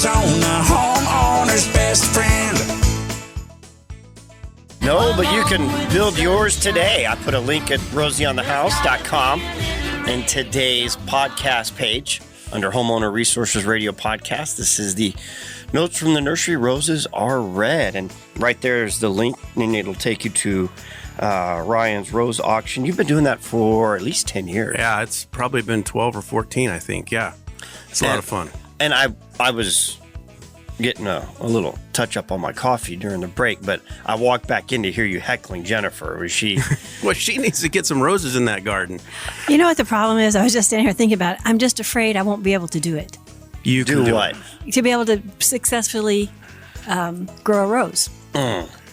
Arizona, homeowner's best friend. No, but you can build yours today. I put a link at rosieonthehouse.com in today's podcast page under Homeowner Resources Radio Podcast. This is the Notes from the Nursery. Roses are red. And right there is the link, and it'll take you to Ryan's Rose Auction. You've been doing that for at least 10 years. Yeah, it's probably been 12 or 14, I think. Yeah, it's a lot of fun. And I was getting a little touch up on my coffee during the break, but I walked back in to hear you heckling Jennifer. Was she? Well, she needs to get some roses in that garden. You know what the problem is? I was just standing here thinking about it. I'm just afraid I won't be able to do it. You can do what? To be able to successfully grow a rose.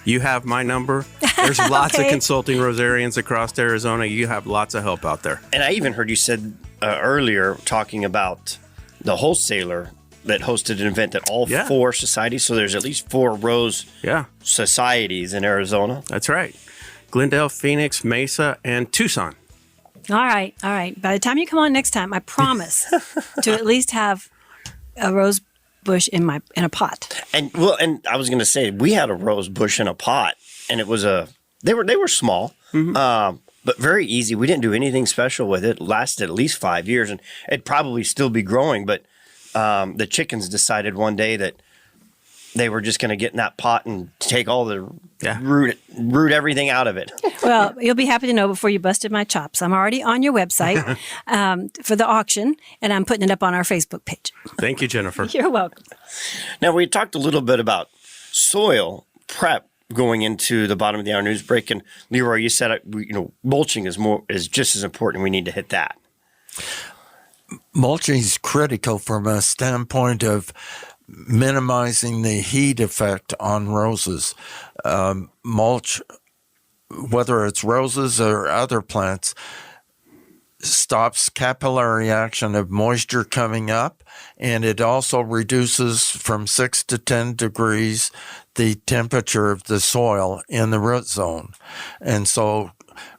You have my number. There's lots of consulting Rosarians across Arizona. You have lots of help out there. And I even heard you said earlier talking about the wholesaler that hosted an event at all 4 societies. So there's at least 4 rose societies in Arizona. That's right. Glendale, Phoenix, Mesa, and Tucson. All right. By the time you come on next time, I promise to at least have a rose bush in a pot. And I was going to say, we had a rose bush in a pot, and it was they were small, but very easy. We didn't do anything special with it. It lasted at least 5 years, and it'd probably still be growing, but the chickens decided one day that they were just going to get in that pot and take all the root everything out of it. Well, you'll be happy to know before you busted my chops, I'm already on your website for the auction, and I'm putting it up on our Facebook page. Thank you, Jennifer. You're welcome. Now, we talked a little bit about soil prep going into the bottom of the hour news break, and LeRoy, you said mulching is just as important. We need to hit that. Mulching is critical from a standpoint of minimizing the heat effect on roses. Mulch, whether it's roses or other plants, stops capillary action of moisture coming up, and it also reduces from 6 to 10 degrees the temperature of the soil in the root zone. And so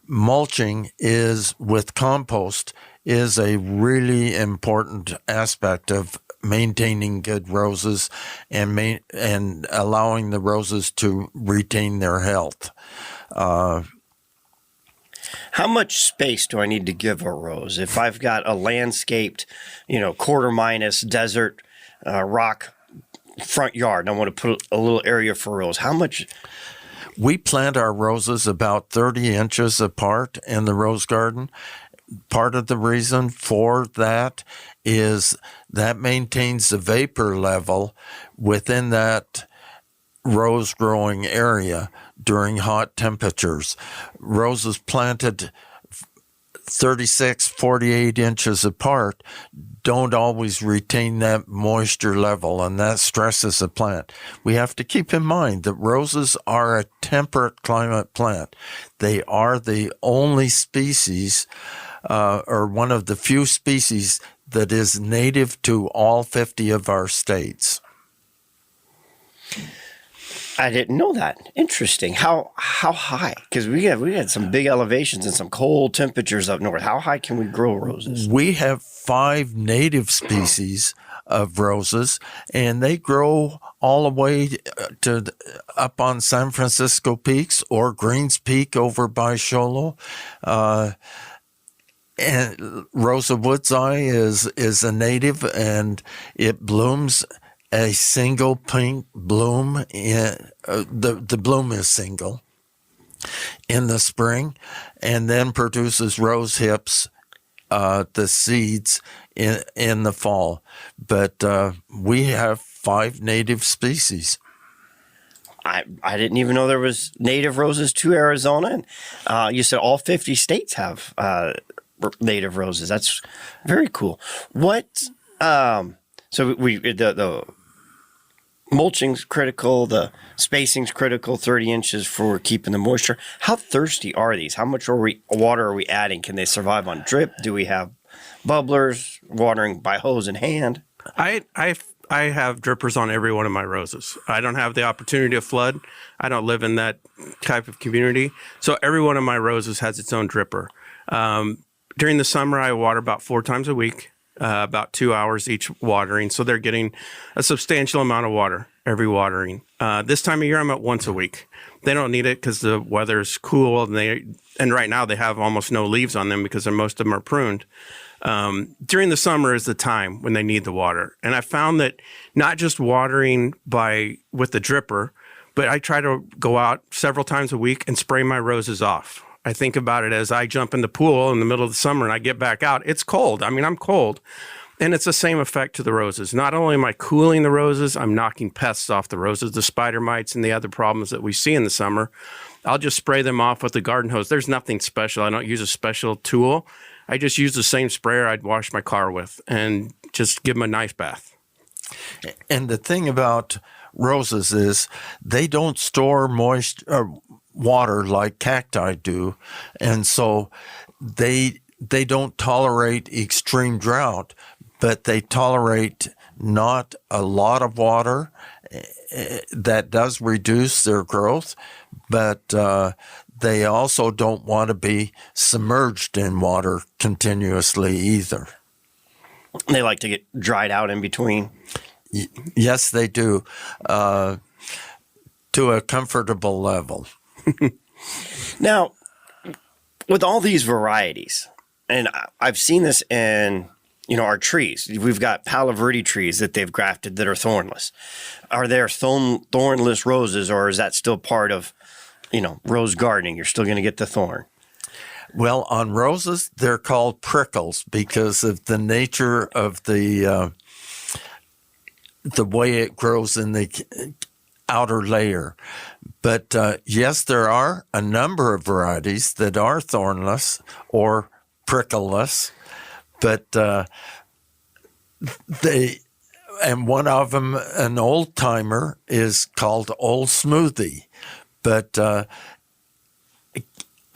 mulching with compost is a really important aspect of maintaining good roses and allowing the roses to retain their health. How much space do I need to give a rose? If I've got a landscaped, quarter minus desert rock front yard, and I want to put a little area for rose, how much? We plant our roses about 30 inches apart in the rose garden. Part of the reason for that is that maintains the vapor level within that rose growing area during hot temperatures. Roses planted 36, 48 inches apart don't always retain that moisture level, and that stresses the plant. We have to keep in mind that roses are a temperate climate plant. They are the only species or one of the few species that is native to all 50 of our states. I didn't know that. Interesting. How high? Because we had some big elevations and some cold temperatures up north. How high can we grow roses? We have 5 native species of roses, and they grow all the way to up on San Francisco Peaks or Greens Peak over by Sholo. And Rosa Woodseye is a native, and it blooms a single pink bloom. The bloom is single in the spring, and then produces rose hips, the seeds, in the fall. But we have 5 native species. I didn't even know there was native roses to Arizona. And you said all 50 states have native roses. That's very cool. What? So the mulching's critical. The spacing's critical. 30 inches for keeping the moisture. How thirsty are these? How much water are we adding? Can they survive on drip? Do we have bubblers watering by hose in hand? I have drippers on every one of my roses. I don't have the opportunity to flood. I don't live in that type of community. So every one of my roses has its own dripper. During the summer, I water about 4 times a week. about 2 hours each watering. So they're getting a substantial amount of water every watering. This time of year, I'm at once a week. They don't need it because the weather's cool, and right now they have almost no leaves on them because most of them are pruned. During the summer is the time when they need the water. And I found that not just watering with the dripper, but I try to go out several times a week and spray my roses off. I think about it as I jump in the pool in the middle of the summer and I get back out. It's cold. I mean, I'm cold. And it's the same effect to the roses. Not only am I cooling the roses, I'm knocking pests off the roses, the spider mites and the other problems that we see in the summer. I'll just spray them off with the garden hose. There's nothing special. I don't use a special tool. I just use the same sprayer I'd wash my car with and just give them a nice bath. And the thing about roses is they don't store water like cacti do, and so they don't tolerate extreme drought, but they tolerate not a lot of water. That does reduce their growth, but they also don't want to be submerged in water continuously either. They like to get dried out in between. Yes, they do, to a comfortable level. Now, with all these varieties, and I've seen this in our trees. We've got Palo Verde trees that they've grafted that are thornless. Are there thornless roses, or is that still part of rose gardening? You're still going to get the thorn. Well, on roses, they're called prickles because of the nature of the way it grows in the outer layer. But yes, there are a number of varieties that are thornless or prickleless, but and one of them, an old timer, is called Old Smoothie. But a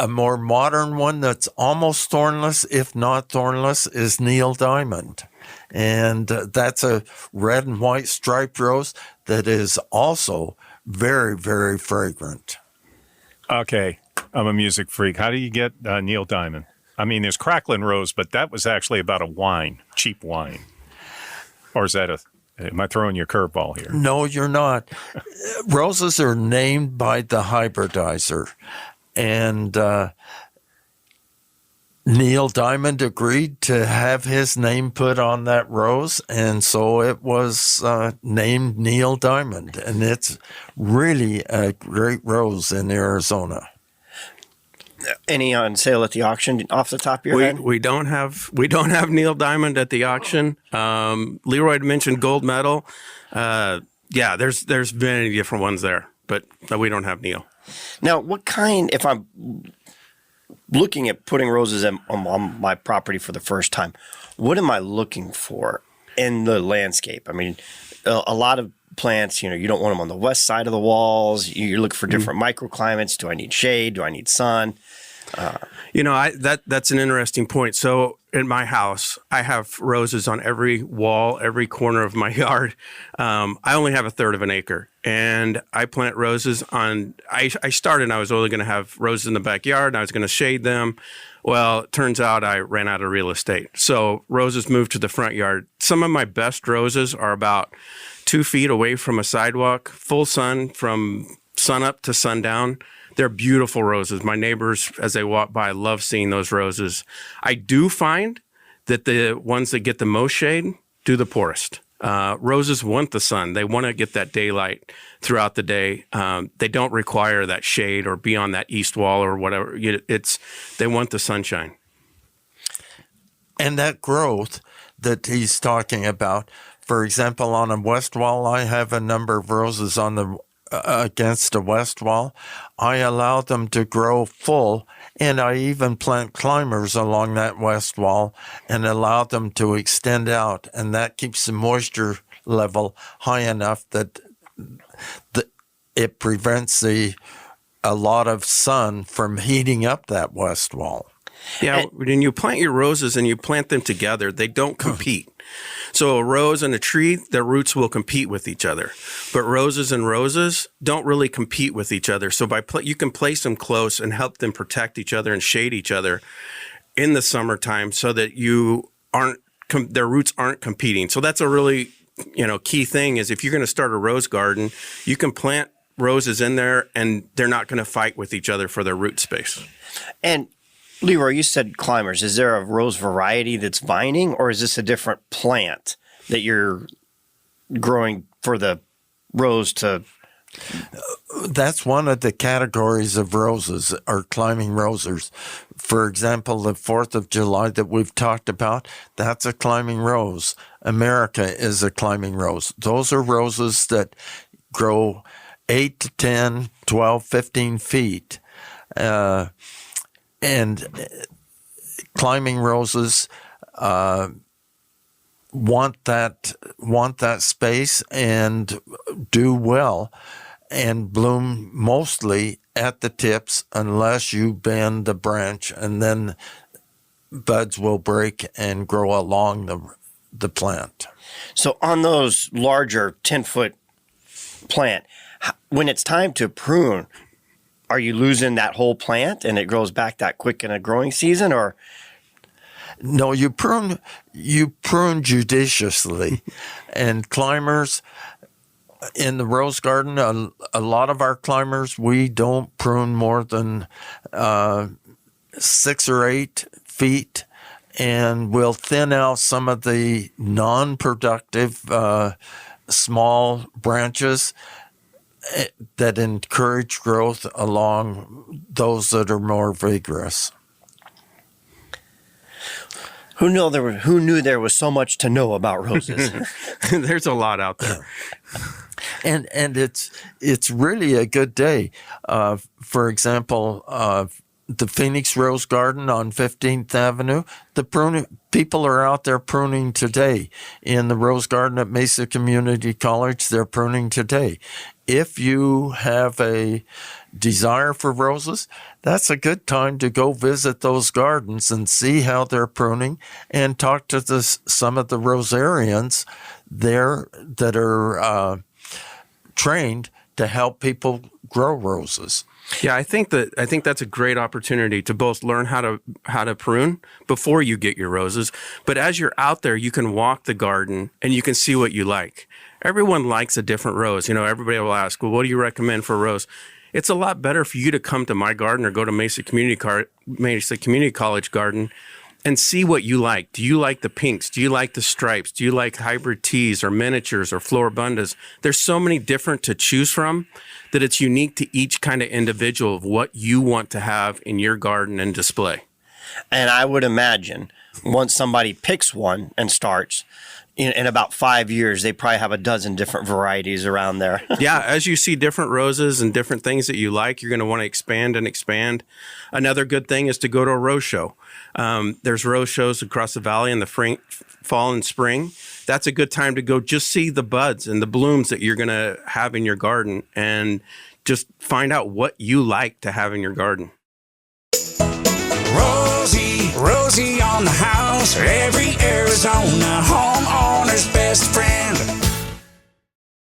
more modern one that's almost thornless, if not thornless, is Neil Diamond. And that's a red and white striped rose that is also very, very fragrant. Okay, I'm a music freak. How do you get Neil Diamond? I mean, there's Cracklin' Rose, but that was actually about a wine, cheap wine. Or is that am I throwing you a curveball here? No, you're not. Roses are named by the hybridizer. And Neil Diamond agreed to have his name put on that rose, and so it was named Neil Diamond. And it's really a great rose in Arizona. Any on sale at the auction off the top of your head? We don't have Neil Diamond at the auction. LeRoy mentioned gold medal. Yeah, there's many different ones there, but we don't have Neil. Now, what kind, if I'm looking at putting roses on my property for the first time, what am I looking for in the landscape? I mean, a lot of plants, you don't want them on the west side of the walls. You look for different microclimates. Do I need shade? Do I need sun? That's an interesting point. So in my house, I have roses on every wall, every corner of my yard. I only have a third of an acre, and I plant roses on. I started. I was only going to have roses in the backyard, and I was going to shade them. Well, it turns out I ran out of real estate, so roses moved to the front yard. Some of my best roses are about 2 feet away from a sidewalk, full sun from sunup to sundown. They're beautiful roses. My neighbors, as they walk by, love seeing those roses. I do find that the ones that get the most shade do the poorest. Roses want the sun. They want to get that daylight throughout the day. They don't require that shade or be on that east wall or whatever. They want the sunshine. And that growth that he's talking about, for example, on a west wall, I have a number of roses on the against a west wall. I allow them to grow full, and I even plant climbers along that west wall and allow them to extend out, and that keeps the moisture level high enough that it prevents a lot of sun from heating up that west wall. Yeah, when you plant your roses and you plant them together, they don't compete. So a rose and a tree, their roots will compete with each other. But roses and roses don't really compete with each other. So you can place them close and help them protect each other and shade each other in the summertime so that you aren't their roots aren't competing. So that's a really, key thing is if you're going to start a rose garden, you can plant roses in there and they're not going to fight with each other for their root space. And LeRoy, you said climbers. Is there a rose variety that's vining, or is this a different plant that you're growing for the rose to? That's one of the categories of roses, are climbing roses. For example, the 4th of July that we've talked about, that's a climbing rose. America is a climbing rose. Those are roses that grow 8 to 10, 12, 15 feet. And climbing roses want that space and do well and bloom mostly at the tips unless you bend the branch, and then buds will break and grow along the plant. So on those larger 10-foot plant, when it's time to prune, are you losing that whole plant and it grows back that quick in a growing season, or? No, you prune judiciously. And climbers in the rose garden, a lot of our climbers, we don't prune more than 6 or 8 feet, and we'll thin out some of the non-productive small branches that encourage growth along those that are more vigorous. Who knew there was so much to know about roses? There's a lot out there. And it's really a good day. For example, the Phoenix Rose Garden on 15th Avenue, people are out there pruning today. In the Rose Garden at Mesa Community College, they're pruning today. If you have a desire for roses, that's a good time to go visit those gardens and see how they're pruning, and talk to some of the Rosarians there that are trained to help people grow roses. Yeah, I think that's a great opportunity to both learn how to prune before you get your roses, but as you're out there, you can walk the garden and you can see what you like. Everyone likes a different rose. Everybody will ask, well, what do you recommend for a rose? It's a lot better for you to come to my garden or go to Mesa Community College garden and see what you like. Do you like the pinks? Do you like the stripes? Do you like hybrid teas or miniatures or floribundas? There's so many different to choose from that it's unique to each kind of individual of what you want to have in your garden and display. And I would imagine once somebody picks one and starts, in about 5 years, they probably have a dozen different varieties around there. Yeah, as you see different roses and different things that you like, you're going to want to expand and expand. Another good thing is to go to a rose show. There's rose shows across the valley in the fall and spring. That's a good time to go just see the buds and the blooms that you're going to have in your garden and just find out what you like to have in your garden. Rosie on the house, every Arizona homeowner's best friend.